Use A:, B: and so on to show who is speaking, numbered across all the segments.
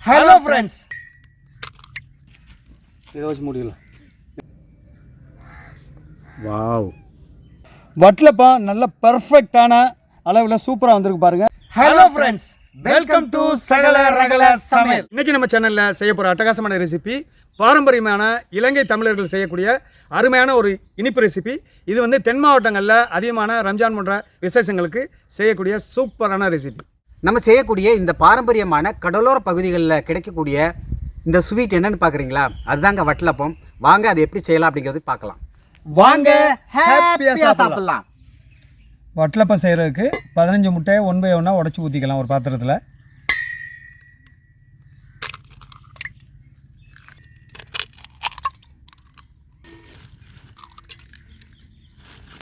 A: Hello friends. இத வச்சு முடியலாம். வாவ். வட்டலப்பம் நல்ல பெர்ஃபெக்ட்டான அளவுல சூப்பரா வந்திருக்கு பாருங்க. Hello friends. வெல்கம் டு சகல ரகல சமையல். இன்னைக்கு நம்ம சேனல்ல செய்ய போற அட்டகாசமான ரெசிபி பாரம்பரியமான இலங்கை தமிழர்கள் செய்யக்கூடிய அருமையான ஒரு இனிப்பு ரெசிபி. இது வந்து தென் மாவட்டங்களில் அதிகமான ரம்ஜான் போன்ற விசேஷங்களுக்கு செய்யக்கூடிய சூப்பரான ரெசிபி.
B: நம்ம செய்யக்கூடிய இந்த பாரம்பரியமான கடலோர பகுதிகளில் கிடைக்கக்கூடிய இந்த ஸ்வீட் என்னன்னு பார்க்குறீங்களா? அதுதாங்க வட்டலப்பம். வாங்க அதை எப்படி செய்யலாம் அப்படிங்கிறது பார்க்கலாம்.
A: வாங்க ஹாப்பியாக சாப்பிடலாம். வட்டலப்பம் செய்கிறதுக்கு 15 முட்டையை 1 by 1 உடச்சி ஊற்றிக்கலாம் ஒரு பாத்திரத்தில்.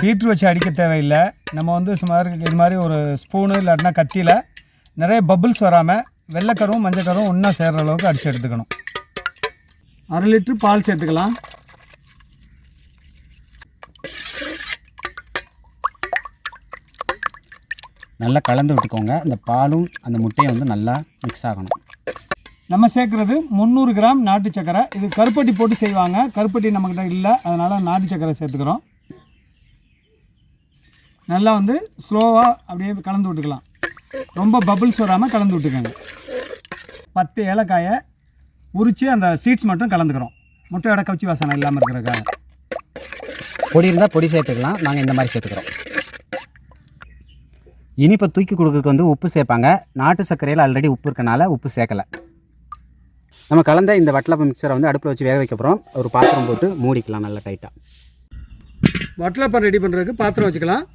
A: ஹீட்ரு வச்சு அடிக்க தேவையில்லை. நம்ம வந்து சுமார் இது மாதிரி ஒரு ஸ்பூனு இல்லாட்டினா கத்தியில் நிறைய பபிள்ஸ் வராமல் வெள்ளைக்கரும் மஞ்சக்கரும் ஒன்றா சேர்கிற அளவுக்கு அடித்து எடுத்துக்கணும். 1/2 லிட்டரு பால் சேர்த்துக்கலாம்.
B: நல்லா கலந்து விட்டுக்கோங்க. அந்த பாலும் அந்த முட்டையும் வந்து நல்லா மிக்ஸ் ஆகணும்.
A: நம்ம சேர்க்குறது 300 கிராம் நாட்டு சக்கரை. இது கருப்பட்டி போட்டு செய்வாங்க. கருப்பட்டி நம்மக்கிட்ட இல்லை, அதனால் நாட்டு சக்கரை சேர்த்துக்கிறோம். நல்லா வந்து ஸ்லோவாக அப்படியே கலந்து விட்டுக்கலாம். ரொம்ப பபிள்ஸ் வராமல் கலந்து விட்டுக்கோங்க. 10 ஏலக்காயை உரித்து அந்த சீட்ஸ் மட்டும் கலந்துக்கிறோம். முட்டையோட கவுச்சி வாசனை இல்லாமல் இருக்கிறக்காக.
B: பொடி இருந்தால் பொடி சேர்த்துக்கலாம். நாங்கள் இந்த மாதிரி சேர்த்துக்கிறோம். இனிப்பை தூக்கி கொடுக்கறதுக்கு வந்து உப்பு சேர்ப்பாங்க. நாட்டு சர்க்கரையில் ஆல்ரெடி உப்பு இருக்கனால உப்பு சேர்க்கலை. நம்ம கலந்த இந்த வட்டலப்பம் மிக்சரை வந்து அடுப்பில் வச்சு வேக வைக்க போகிறோம். ஒரு பாத்திரம் போட்டு மூடிக்கலாம் நல்லா டைட்டாக.
A: வட்டலப்பம் ரெடி பண்ணுறதுக்கு பாத்திரம் வச்சுக்கலாம்.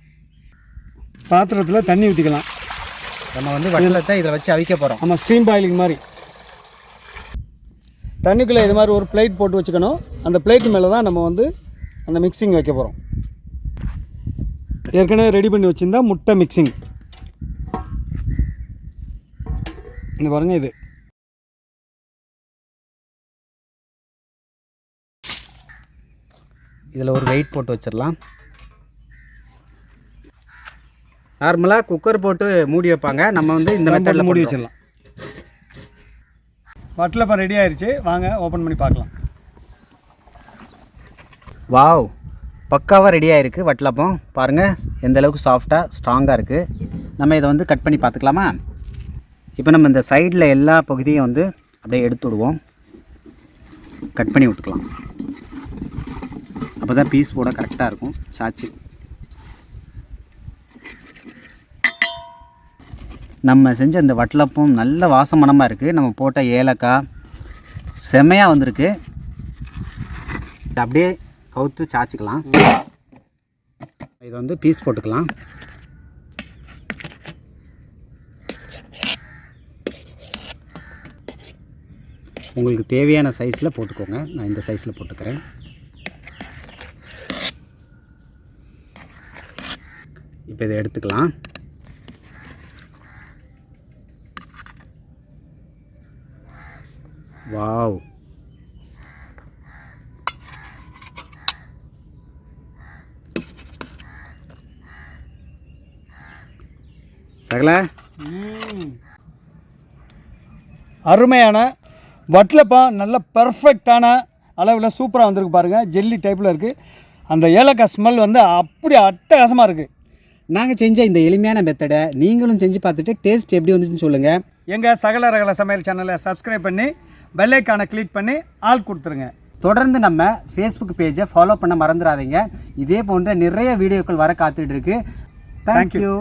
A: பாத்திரத்தில் தண்ணி ஊற்றிக்கலாம்.
B: நம்ம வந்து வட்டலத்தை இதில் வச்சு அவிக்க போகிறோம்.
A: நம்ம ஸ்டீம் பாயிலிங் மாதிரி தண்ணிக்குள்ளே இது மாதிரி ஒரு பிளேட் போட்டு வச்சுக்கணும். அந்த பிளேட்டு மேலே தான் நம்ம வந்து அந்த மிக்சிங் வைக்க போகிறோம். ஏற்கனவே ரெடி பண்ணி வச்சுருந்தா முட்டை மிக்சிங். இந்த பாருங்கள், இது
B: இதில் ஒரு வெயிட் போட்டு வச்சிடலாம். நார்மலாக குக்கர் போட்டு மூடி வைப்பாங்க. நம்ம வந்து இந்த மெத்தடில்
A: மூடி வச்சிடலாம். வட்டலப்பம் ரெடி ஆயிடுச்சு. வாங்க ஓப்பன் பண்ணி பார்க்கலாம்.
B: வாவ், பக்காவாக ரெடியாக இருக்குது வட்டலப்பம். பாருங்கள் எந்த அளவுக்கு சாஃப்டாக ஸ்ட்ராங்காக இருக்குது. நம்ம இதை வந்து கட் பண்ணி பார்த்துக்கலாமா? இப்போ நம்ம இந்த சைடில் எல்லா பகுதியும் வந்து அப்படியே எடுத்து விடுவோம். கட் பண்ணி விட்டுக்கலாம். அப்போ தான் பீஸ் போட கரெக்டாக இருக்கும். சாச்சு நம்ம செஞ்ச இந்த வட்டலப்பம் நல்ல வாசமனமாக இருக்குது. நம்ம போட்ட ஏலக்காய் செமையாக வந்திருக்கு. அப்படியே கவுத்து சாச்சிக்கலாம். இது வந்து பீஸ் போட்டுக்கலாம். உங்களுக்கு தேவையான சைஸில் போட்டுக்கோங்க. நான் இந்த சைஸில் போட்டுக்கிறேன். இப்போ இதை எடுத்துக்கலாம். வாவ், சகல
A: அருமையான வட்டலப்பம் நல்ல பெர்ஃபெக்டான அளவில் சூப்பராக வந்திருக்கு பாருங்கள். ஜெல்லி டைப்பில் இருக்குது. அந்த ஏலக்காய் ஸ்மெல் வந்து அப்படி அட்டகாசமாக இருக்குது.
B: நாங்கள் செஞ்ச இந்த எளிமையான மெத்தடை நீங்களும் செஞ்சு பார்த்துட்டு டேஸ்ட் எப்படி வந்துச்சுன்னு சொல்லுங்கள்.
A: எங்கள் சகல ரகல சமையல் சேனலை சப்ஸ்கிரைப் பண்ணி பெல் ஐக்கானை கிளிக் பண்ணி ஆல் கொடுத்துருங்க.
B: தொடர்ந்து நம்ம ஃபேஸ்புக் பேஜை ஃபாலோ பண்ண மறந்துடாதீங்க. இதே போன்ற நிறைய வீடியோக்கள் வர காத்துட்டு இருக்கு. தேங்க்யூ.